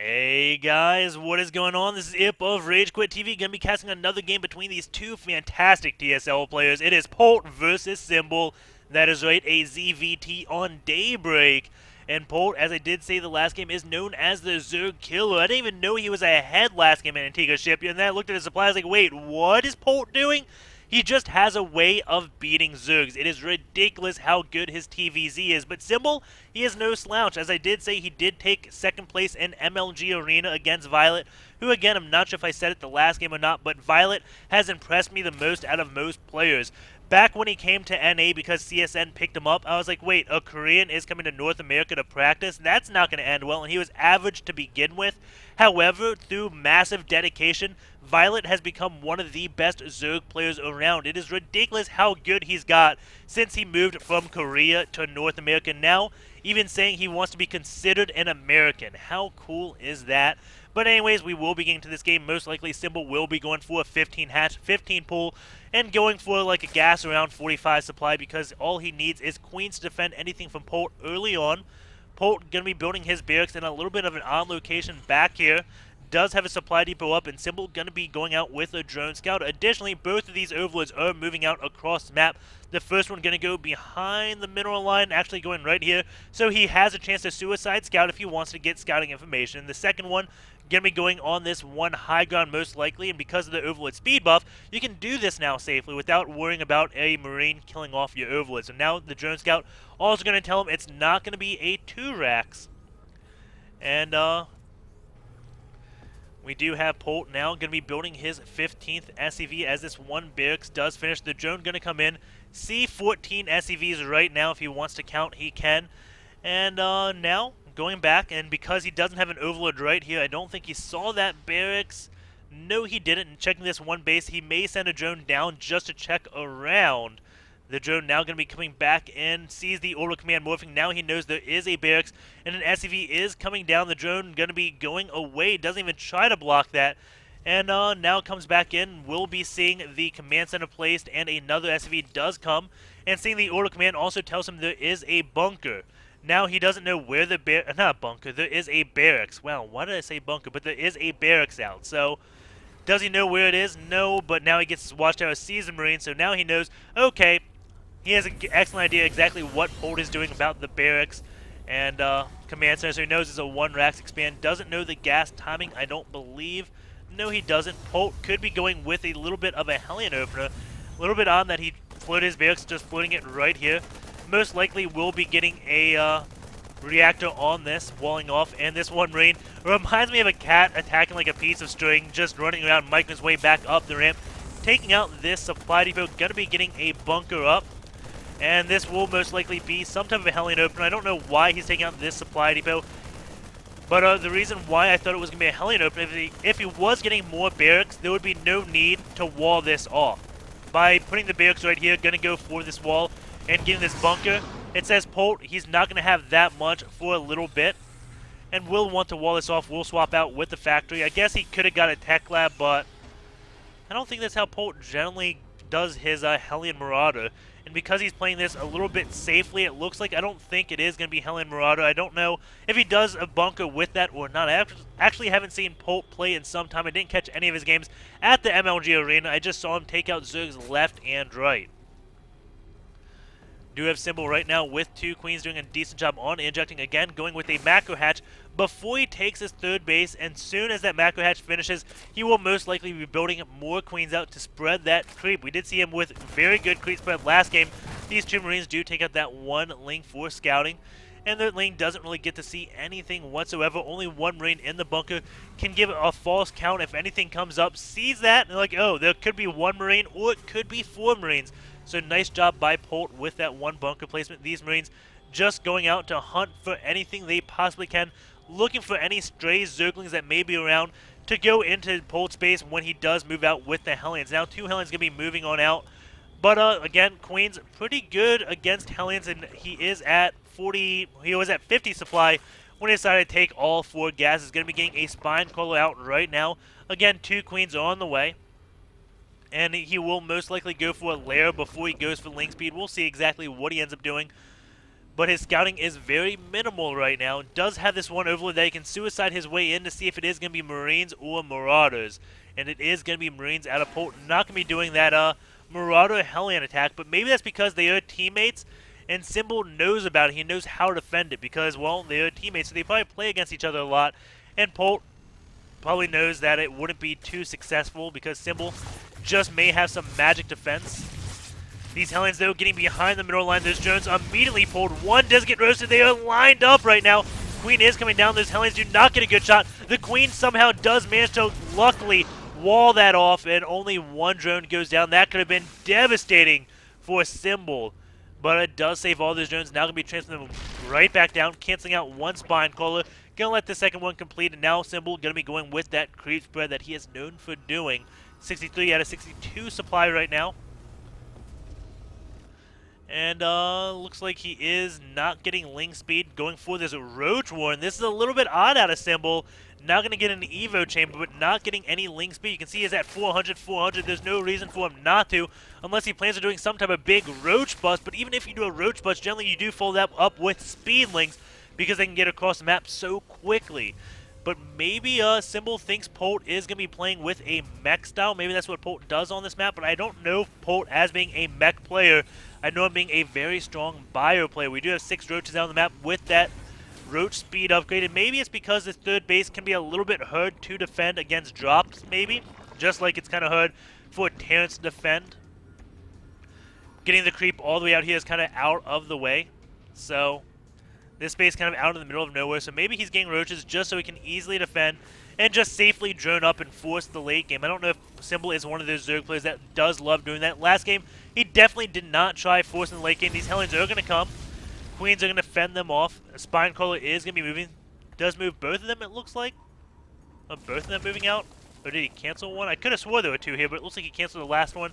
Hey guys, what is going on? This is Ip of RageQuitTV. Gonna be casting another game between these two fantastic TSL players. It is Polt versus Symbol. That is right, a ZVT on Daybreak. And Polt, as I did say the last game, is known as the Zerg Killer. I didn't even know he was ahead last game in Antigua Shipyard. And then I looked at his supplies like, wait, what is Polt doing? He just has a way of beating Zergs. It is ridiculous how good his TVZ is. But Symbol, he is no slouch. As I did say, he did take second place in MLG Arena against Violet, who, again, I'm not sure if I said it the last game or not, but Violet has impressed me the most out of most players. Back when he came to NA because CSN picked him up, I was like, wait, a Korean is coming to North America to practice? That's not going to end well, and he was average to begin with. However, through massive dedication, Violet has become one of the best Zerg players around. It is ridiculous how good he's got since he moved from Korea to North America. Now, even saying he wants to be considered an American. How cool is that? But anyways, we will be getting to this game. Most likely, Symbol will be going for a 15 hatch, 15 pull, and going for like a gas around 45 supply because all he needs is Queens to defend anything from Polt early on. Polt going to be building his barracks in a little bit of an odd location back here. Does have a supply depot up, and Symbol going to be going out with a drone scout. Additionally, both of these overlords are moving out across the map. The first one going to go behind the mineral line, actually going right here, so he has a chance to suicide scout if he wants to get scouting information. The second one going to be going on this one high ground most likely, and because of the overlord speed buff, you can do this now safely without worrying about a marine killing off your overlord. So now the drone scout also going to tell him it's not going to be a 2-Rax. And we do have Polt now going to be building his 15th SCV as this one barracks does finish. The drone going to come in, see 14 SCVs right now. If he wants to count, he can. And now going back, and because he doesn't have an overlord right here, I don't think he saw that barracks. No, he didn't. And checking this one base, he may send a drone down just to check around. The drone now going to be coming back in, sees the order command morphing. Now he knows there is a barracks, and an SCV is coming down. The drone going to be going away, doesn't even try to block that. And now comes back in. We'll be seeing the command center placed, and another SCV does come. And seeing the order command also tells him there is a bunker. Now he doesn't know where the not bunker, there is a barracks. Wow, why did I say bunker? But there is a barracks out. So, does he know where it is? No, but now he gets his watchtower, sees the Marine, so now he knows, okay, he has an excellent idea exactly what Polt is doing about the barracks and command center, so he knows it's a 1-Rax expand. Doesn't know the gas timing, I don't believe. No, he doesn't. Polt could be going with a little bit of a Hellion opener. A little bit on that he floated his barracks, just floating it right here. Most likely will be getting a reactor on this, walling off, and this one Marine reminds me of a cat attacking like a piece of string, just running around, making his way back up the ramp, taking out this supply depot. Gonna be getting a bunker up, and this will most likely be some type of a Hellion opener. I don't know why he's taking out this supply depot, but the reason why I thought it was gonna be a Hellion opener, if he was getting more barracks, there would be no need to wall this off. By putting the barracks right here, gonna go for this wall and getting this bunker. It says Polt, he's not going to have that much for a little bit, and will want to wall this off. We'll swap out with the factory. I guess he could have got a tech lab, but I don't think that's how Polt generally does his Hellion Marauder. And because he's playing this a little bit safely, it looks like I don't think it is going to be Hellion Marauder. I don't know if he does a bunker with that or not. I actually haven't seen Polt play in some time. I didn't catch any of his games at the MLG Arena. I just saw him take out Zergs left and right. Do have Symbol right now with 2 Queens doing a decent job on injecting again, going with a macro hatch before he takes his 3rd base, and soon as that macro hatch finishes, he will most likely be building more Queens out to spread that creep. We did see him with very good creep spread last game. These 2 Marines do take out that 1 Ling for scouting, and the Ling doesn't really get to see anything whatsoever. Only 1 Marine in the bunker can give a false count if anything comes up, sees that, and they're like, oh, there could be 1 Marine, or it could be 4 Marines. So nice job by Polt with that 1 bunker placement. These Marines just going out to hunt for anything they possibly can, looking for any stray Zerglings that may be around to go into Polt's base when he does move out with the Hellions. Now 2 Hellions going to be moving on out. But again, Queen's pretty good against Hellions, and he is at 40, he was at 50 supply when he decided to take all 4 gases. Going to be getting a Spine Crawler out right now. Again, 2 Queens are on the way. And he will most likely go for a lair before he goes for Ling speed. We'll see exactly what he ends up doing. but his scouting is very minimal right now. Does have this one overlord that he can suicide his way in to see if it is going to be Marines or Marauders. And it is going to be Marines out of Polt. Not going to be doing that Marauder Hellion attack, but maybe that's because they are teammates and Symbol knows about it. He knows how to defend it because, well, they are teammates, so they probably play against each other a lot. And Polt probably knows that it wouldn't be too successful because Symbol just may have some magic defense. These Hellions, though, getting behind the middle line. Those drones immediately pulled. One does get roasted. They are lined up right now. Queen is coming down. Those Hellions do not get a good shot. The Queen somehow does manage to, luckily, wall that off, and only one drone goes down. That could have been devastating for Symbol. But it does save all those drones. Now going to be transferring them right back down, canceling out one Spine Crawler. Going to let the second one complete, and now Symbol going to be going with that creep spread that he is known for doing. 63 out of 62 supply right now. And looks like he is not getting Ling Speed, going for this Roach Warren. This is a little bit odd out of Symbol. Not going to get an Evo Chamber, but not getting any Ling Speed. You can see he's at 400, 400. There's no reason for him not to, unless he plans on doing some type of big Roach Bust. But even if you do a Roach Bust, generally you do follow that up with Speedlings because they can get across the map so quickly. But maybe Symbol thinks Polt is going to be playing with a mech style. Maybe that's what Polt does on this map, but I don't know Polt as being a mech player. I know him being a very strong bio player. We do have 6 Roaches out on the map with that Roach speed upgrade, and maybe it's because this third base can be a little bit hard to defend against drops, maybe. Just like it's kind of hard for Terrence to defend. Getting the creep all the way out here is kind of out of the way. So this base kind of out in the middle of nowhere, so maybe he's getting Roaches just so he can easily defend and just safely drone up and force the late game. I don't know if Symbol is one of those Zerg players that does love doing that. Last game, he definitely did not try forcing the late game. These Hellions are going to come. Queens are going to fend them off. A Spine Crawler is going to be moving. Does move both of them, it looks like. Both of them moving out. Or did he cancel one? I could have swore there were 2 here, but it looks like he canceled the last one.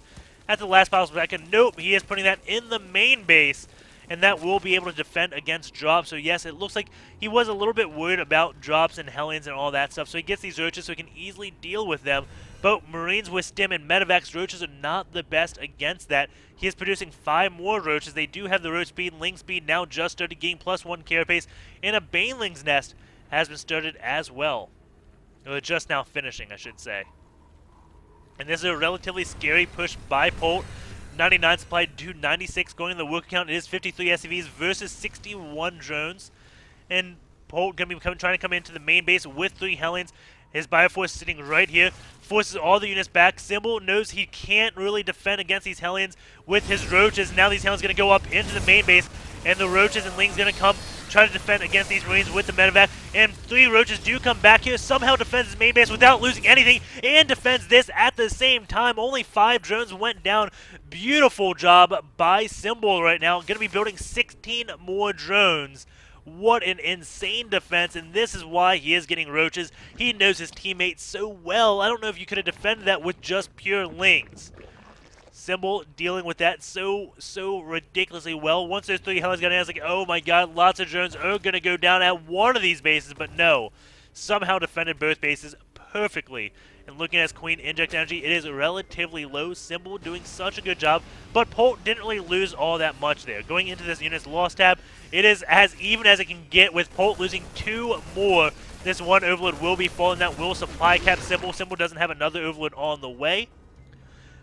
At the last possible second. Nope, he is putting that in the main base. And that will be able to defend against drops. So yes, it looks like he was a little bit worried about drops and Hellions and all that stuff. So he gets these Roaches so he can easily deal with them. But Marines with Stim and Medivacs Roaches are not the best against that. He is producing 5 more Roaches. They do have the Roach Speed. Ling Speed now just started getting +1 carapace. And a Baneling's Nest has been started as well. Or just now finishing, I should say. And this is a relatively scary push by Polt. 99 supply to 96 going in the work account. It is 53 SCVs versus 61 drones. And Polt going to be trying to come into the main base with 3 Hellions. His Bioforce sitting right here. Forces all the units back. Symbol knows he can't really defend against these Hellions with his Roaches. Now these Hellions going to go up into the main base. And the Roaches and Ling's going to come try to defend against these Marines with the Medevac. And 3 Roaches do come back here. Somehow defends his main base without losing anything. And defends this at the same time. Only 5 drones went down. Beautiful job by Symbol right now. Going to be building 16 more drones. What an insane defense, and this is why he is getting Roaches. He knows his teammates so well. I don't know if you could have defended that with just pure Lings. Symbol dealing with that so ridiculously well. Once those 3 Hellions got in, I was like, oh my god, lots of drones are going to go down at one of these bases, but no. Somehow defended both bases perfectly. And looking at his Queen inject energy, it is relatively low. Symbol doing such a good job, but Polt didn't really lose all that much there. Going into this unit's loss tab, it is as even as it can get with Polt losing 2 more. This one Overlord will be falling. That will supply cap Symbol. Symbol doesn't have another Overlord on the way.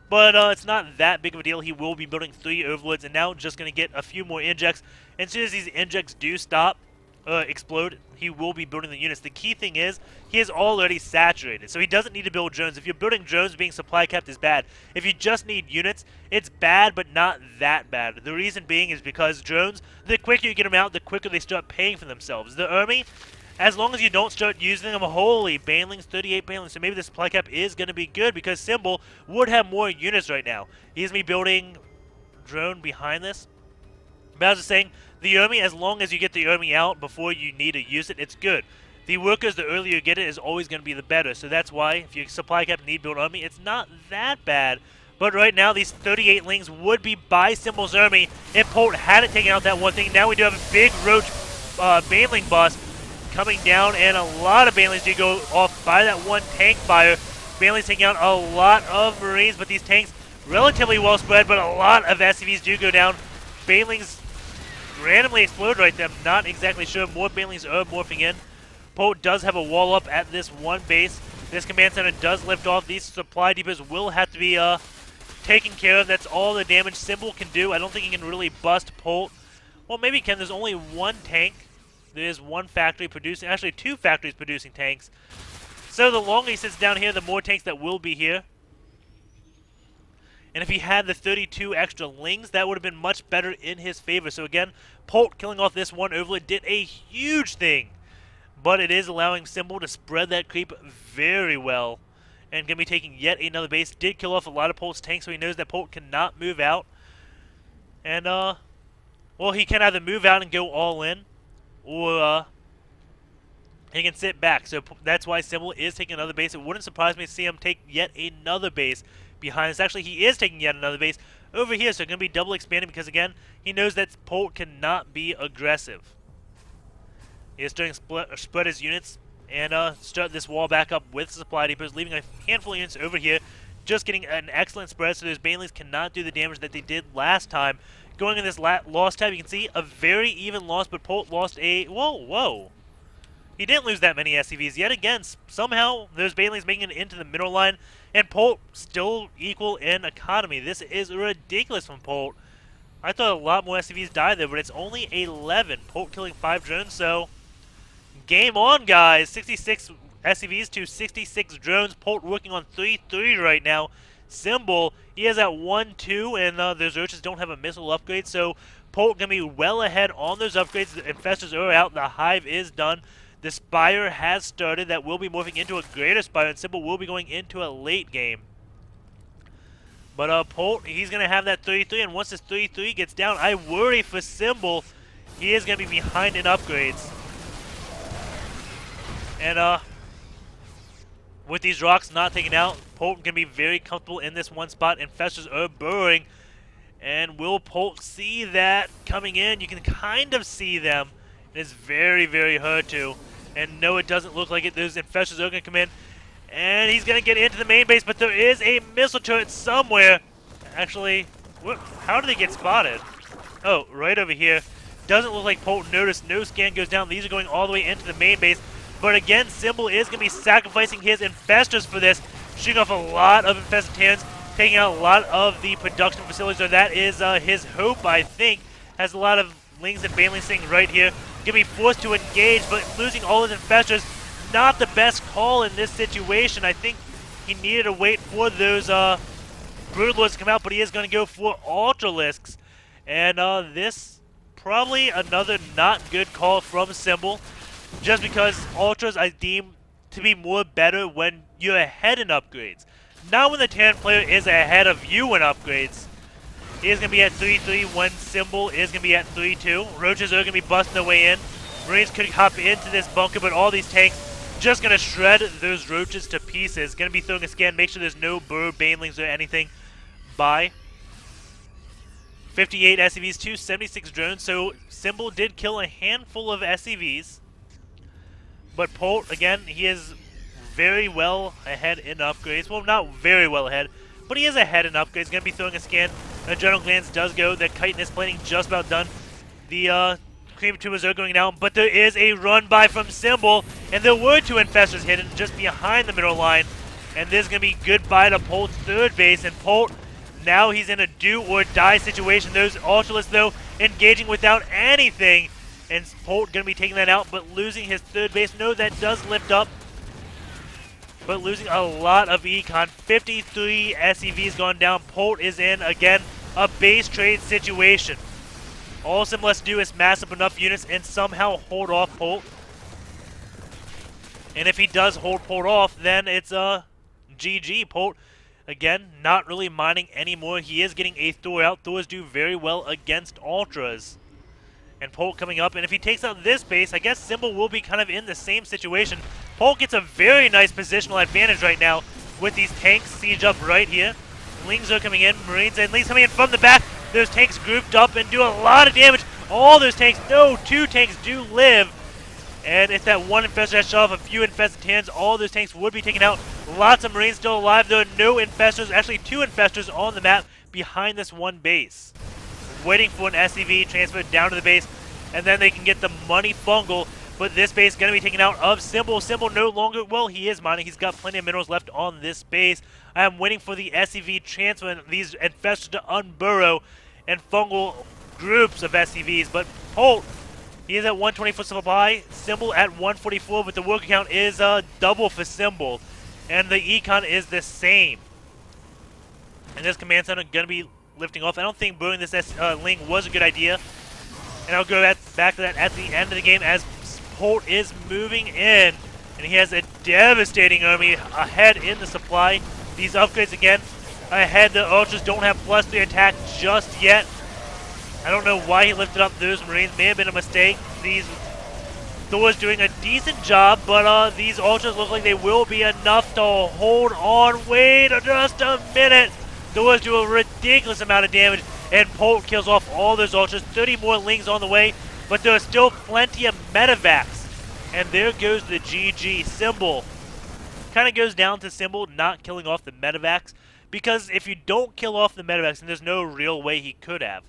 But it's not that big of a deal. He will be building 3 Overlords and now just going to get a few more injects. And as soon as these injects do stop, explode, he will be building the units. The key thing is, he is already saturated, so he doesn't need to build drones. If you're building drones, being supply capped is bad. If you just need units, it's bad, but not that bad. The reason being is because drones, the quicker you get them out, the quicker they start paying for themselves. The army, as long as you don't start using them, holy, Banelings, 38 Banelings, so maybe the supply cap is going to be good because Symbol would have more units right now. He's going to be building drone behind this. But I was just saying, the army, as long as you get the army out before you need to use it, it's good. The workers, the earlier you get it, is always going to be the better. So that's why, if you supply cap need build army, it's not that bad. But right now, these 38 Lings would be by Symbol's army if Polt hadn't taken out that one thing. Now we do have a big Roach Baneling bust coming down, and a lot of Banelings do go off by that one tank fire. Banelings taking out a lot of Marines, but these tanks relatively well spread, but a lot of SCVs do go down. Banelings randomly explode right there. I'm not exactly sure. More banelings are morphing in. Polt does have a wall up at this one base. This command center does lift off. These supply depots will have to be taken care of. That's all the damage Symbol can do. I don't think he can really bust Polt. Well, maybe he can. There's only one tank. There is one factory producing, actually 2 factories producing tanks. So the longer he sits down here, the more tanks that will be here. And if he had the 32 extra lings, that would have been much better in his favor. So again, Polt killing off this one overlord did a huge thing. But it is allowing Symbol to spread that creep very well. And going to be taking yet another base. Did kill off a lot of Polt's tanks, so he knows that Polt cannot move out. And, well, he can either move out and go all in, or he can sit back. So that's why Symbol is taking another base. It wouldn't surprise me to see him take yet another base behind us. Actually, he is taking yet another base over here, so going to be double expanding because, again, he knows that Polt cannot be aggressive. He is starting to spread his units and start this wall back up with supply depots, leaving a handful of units over here, just getting an excellent spread, so those banelings cannot do the damage that they did last time. Going in this loss tab, you can see a very even loss, but Polt lost a... Whoa. He didn't lose that many SCVs. Yet again, somehow those banelings making it into the middle line, and Polt still equal in economy. This is ridiculous from Polt. I thought a lot more SCVs died there, but it's only 11. Polt killing 5 drones, so... Game on, guys. 66 SCVs to 66 drones. Polt working on 3-3 right now. Symbol, he is at 1-2, and those roaches don't have a missile upgrade, so Polt going to be well ahead on those upgrades. The infestors are out. The hive is done. The Spire has started. That will be morphing into a greater Spire, and Symbol will be going into a late game. But Polt, he's going to have that 3-3, and once this 3-3 gets down, I worry for Symbol. He is going to be behind in upgrades. And with these rocks not taken out, Polt can be very comfortable in this one spot. Infestors are burrowing. And will Polt see that coming in? You can kind of see them. It is very, very hard to. And no, it doesn't look like it. Those infestors are going to come in. And he's going to get into the main base, but there is a missile turret somewhere. Actually, how did they get spotted? Oh, right over here. Doesn't look like Polt noticed. No scan goes down. These are going all the way into the main base. But again, Symbol is going to be sacrificing his infestors for this, shooting off a lot of infested Terrans, taking out a lot of the production facilities, or that is his hope, I think. Has a lot of lings and banelings sitting right here. Going to be forced to engage, but losing all his infestors, not the best call in this situation. I think he needed to wait for those Broodlords to come out, but he is going to go for Ultralisks. And this, probably another not good call from Symbol. Just because Ultras I deem to be more better when you're ahead in upgrades. Not when the Terran player is ahead of you in upgrades. He is going to be at 3-3 when Symbol is going to be at 3-2. Roaches are going to be busting their way in. Marines could hop into this bunker, but all these tanks just going to shred those roaches to pieces. Going to be throwing a scan, make sure there's no burr, banelings, or anything by. 58 SCVs to 76 drones, so Symbol did kill a handful of SCVs. But Polt, again, he is very well ahead in upgrades. Well, not very well ahead, but he is ahead in upgrades. Going to be throwing a scan. Adrenal Glands does go. The chitinous plating just about done. The cream tumors are going down, but there is a run by from Symbol, and there were 2 infestors hidden just behind the middle line. And this is going to be goodbye to Polt's 3rd base, and Polt, now he's in a do-or-die situation. Those Ultralisks, though, engaging without anything. And Polt going to be taking that out, but losing his 3rd base. No, that does lift up. But losing a lot of econ. 53 SCVs gone down. Polt is in, again, a base trade situation. All Symbol has to do is mass up enough units and somehow hold off Polt. And if he does hold Polt off, then it's GG. Polt, again, not really mining anymore. He is getting a Thor out. Thors do very well against Ultras. And Polt coming up, and if he takes out this base, I guess Symbol will be kind of in the same situation. Polt gets a very nice positional advantage right now with these tanks siege up right here. Lings are coming in, Marines and Lings coming in from the back. Those tanks grouped up and do a lot of damage. All those tanks, no, 2 tanks do live. And if that one infestor has shot off a few infested hands, all those tanks would be taken out. Lots of Marines still alive. There are no infestors, actually 2 infestors on the map behind this one base. waiting for an SCV transfer down to the base, and then they can get the money fungal. But this base is going to be taken out of Symbol. Symbol no longer, well, he is mining. He's got plenty of minerals left on this base. I am waiting for the SCV transfer and these infestors to unburrow and fungal groups of SCVs. But Polt, he is at 120 for supply. Symbol at 144, but the worker count is double for Symbol. And the econ is the same. And this command center going to be lifting off. I don't think burning this Ling was a good idea. And I'll go back to that at the end of the game as Polt is moving in. And he has a devastating army ahead in the supply. These upgrades again ahead. The Ultras don't have +3 attack just yet. I don't know why he lifted up those Marines. May have been a mistake. These Thor's doing a decent job, but these Ultras look like they will be enough to hold on. Wait just a minute. Thor's do a ridiculous amount of damage, and Polt kills off all those Ultras. 30 more Lings on the way, but there are still plenty of medevacs. And there goes the GG. Symbol kind of goes down to Symbol not killing off the medevacs, because if you don't kill off the medevacs, then there's no real way he could have.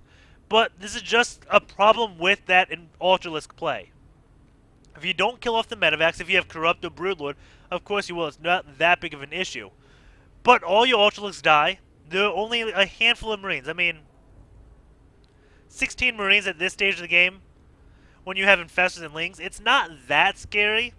But this is just a problem with that in Ultralisk play. If you don't kill off the medevacs, if you have Corrupt or Broodlord, of course you will. It's not that big of an issue. But all your Ultralisks die. There are only a handful of Marines. I mean, 16 Marines at this stage of the game, when you have Infestors and Lings, it's not that scary.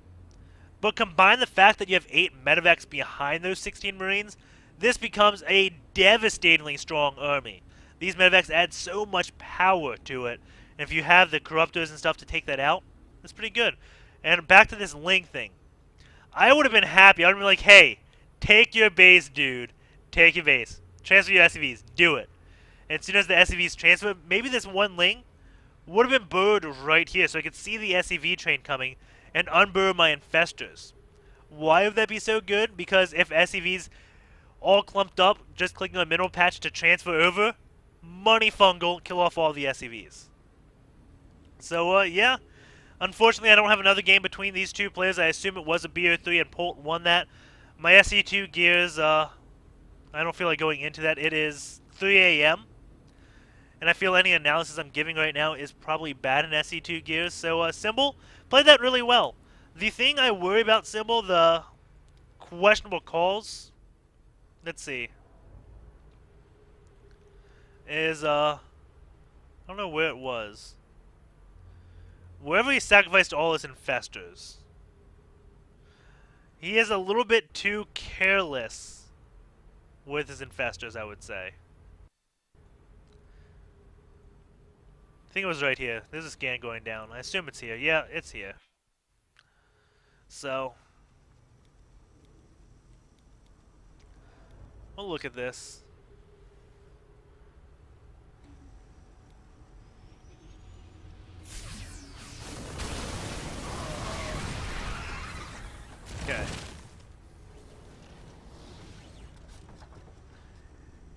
But combine the fact that you have 8 medevacs behind those 16 Marines, this becomes a devastatingly strong army. These medevacs add so much power to it. And if you have the Corruptors and stuff to take that out, that's pretty good. And back to this Ling thing. I would have been happy. I would have been like, hey, take your base, dude. Take your base. Transfer your SCVs. Do it. And as soon as the SCVs transfer, maybe this one Ling would have been burrowed right here so I could see the SCV train coming and unburrow my Infestors. Why would that be so good? Because if SCVs all clumped up, just clicking on mineral patch to transfer over, money fungal, kill off all the SCVs. So, yeah. Unfortunately, I don't have another game between these two players. I assume it was a BO3 and Polt won that. My SC2 gears, I don't feel like going into that. It is 3 a.m. And I feel any analysis I'm giving right now is probably bad in SC2 gears. So, Symbol played that really well. The thing I worry about Symbol, the questionable calls, let's see, is, I don't know where it was. Wherever he sacrificed all his Infestors, he is a little bit too careless with his Infestors, I would say. I think it was right here. There's a scan going down. I assume it's here. Yeah, it's here. So, we'll look at this. Okay.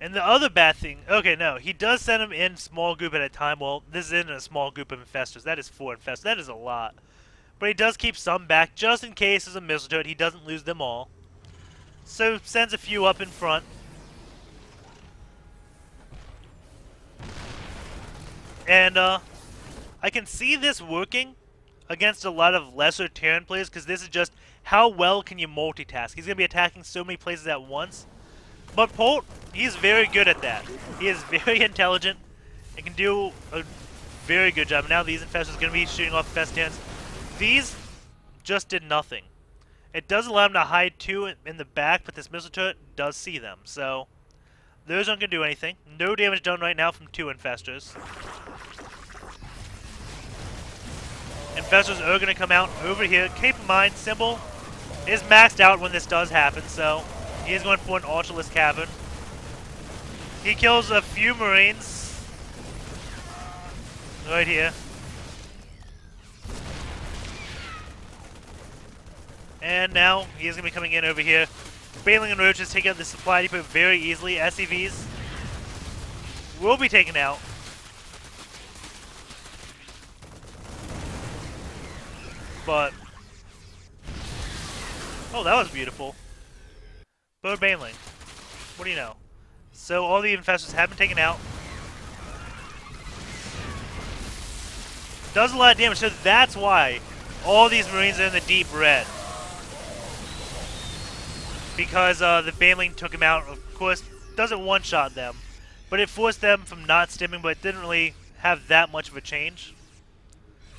And the other bad thing, okay, no, he does send him in small group at a time. Well, this isn't a small group of Infestors. That is 4 Infestors. That is a lot. But he does keep some back just in case there's a missile turret. He doesn't lose them all. So sends a few up in front. And I can see this working against a lot of lesser Terran players, because this is just how well can you multitask. He's going to be attacking so many places at once. But Polt, he's very good at that. He is very intelligent and can do a very good job. Now these Infestors are going to be shooting off Festans. These just did nothing. It does allow him to hide 2 in the back, but this missile turret does see them. So those aren't going to do anything. No damage done right now from 2 Infestors. Infestors are going to come out over here. Keep in mind, Symbol is maxed out when this does happen, so he is going for an Ultralisk Cavern. He kills a few Marines right here. And now he is going to be coming in over here. Baneling and Roaches take out the supply depot very easily. SCVs will be taken out. But, oh, that was beautiful. But Baneling, what do you know? So all the Infestors have been taken out. Does a lot of damage, so that's why all these Marines are in the deep red. Because the Baneling took him out. Of course, doesn't one-shot them, but it forced them from not stimming, but it didn't really have that much of a change.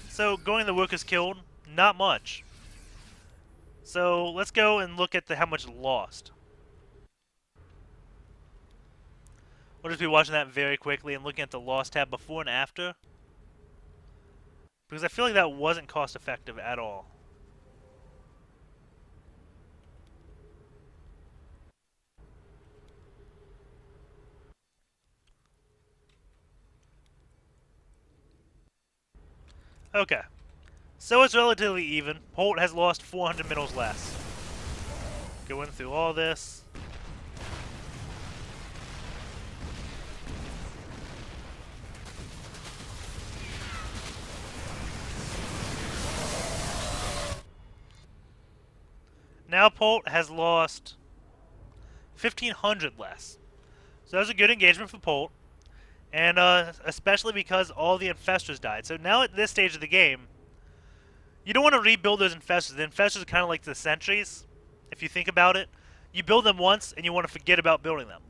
So going the workers killed, not much. So let's go and look at how much lost. We'll just be watching that very quickly and looking at the loss tab before and after. Because I feel like that wasn't cost effective at all. Okay. So it's relatively even. Polt has lost 400 minerals less. Going through all this. Now Polt has lost 1,500 less. So that was a good engagement for Polt. And especially because all the infestors died. So now at this stage of the game, you don't want to rebuild those infestors. The infestors are kind of like the sentries, if you think about it. You build them once, and you want to forget about building them.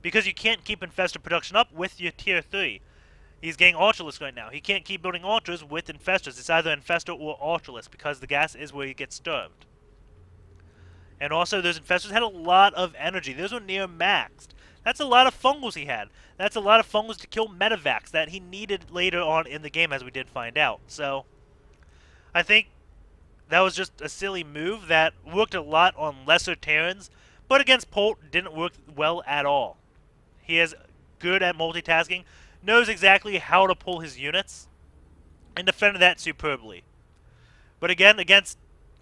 Because you can't keep infestor production up with your tier 3. He's getting Ultralisk right now. He can't keep building Ultras with infestors. It's either infestor or Ultralisk, because the gas is where he gets starved. And also, those infestors had a lot of energy. Those were near maxed. That's a lot of fungals he had. That's a lot of fungals to kill Medivacs that he needed later on in the game, as we did find out. So, I think that was just a silly move that worked a lot on lesser Terrans, but against Polt didn't work well at all. He is good at multitasking, knows exactly how to pull his units, and defended that superbly. But again, against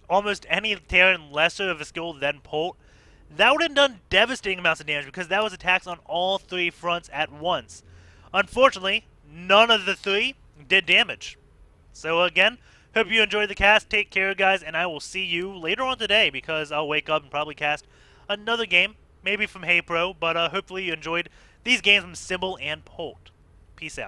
almost any Terran lesser of a skill than Polt, that would have done devastating amounts of damage because that was attacks on all 3 fronts at once. Unfortunately, none of the 3 did damage. So again, hope you enjoyed the cast. Take care, guys, and I will see you later on today because I'll wake up and probably cast another game, maybe from Hey Pro, but hopefully you enjoyed these games from Symbol and Polt. Peace out.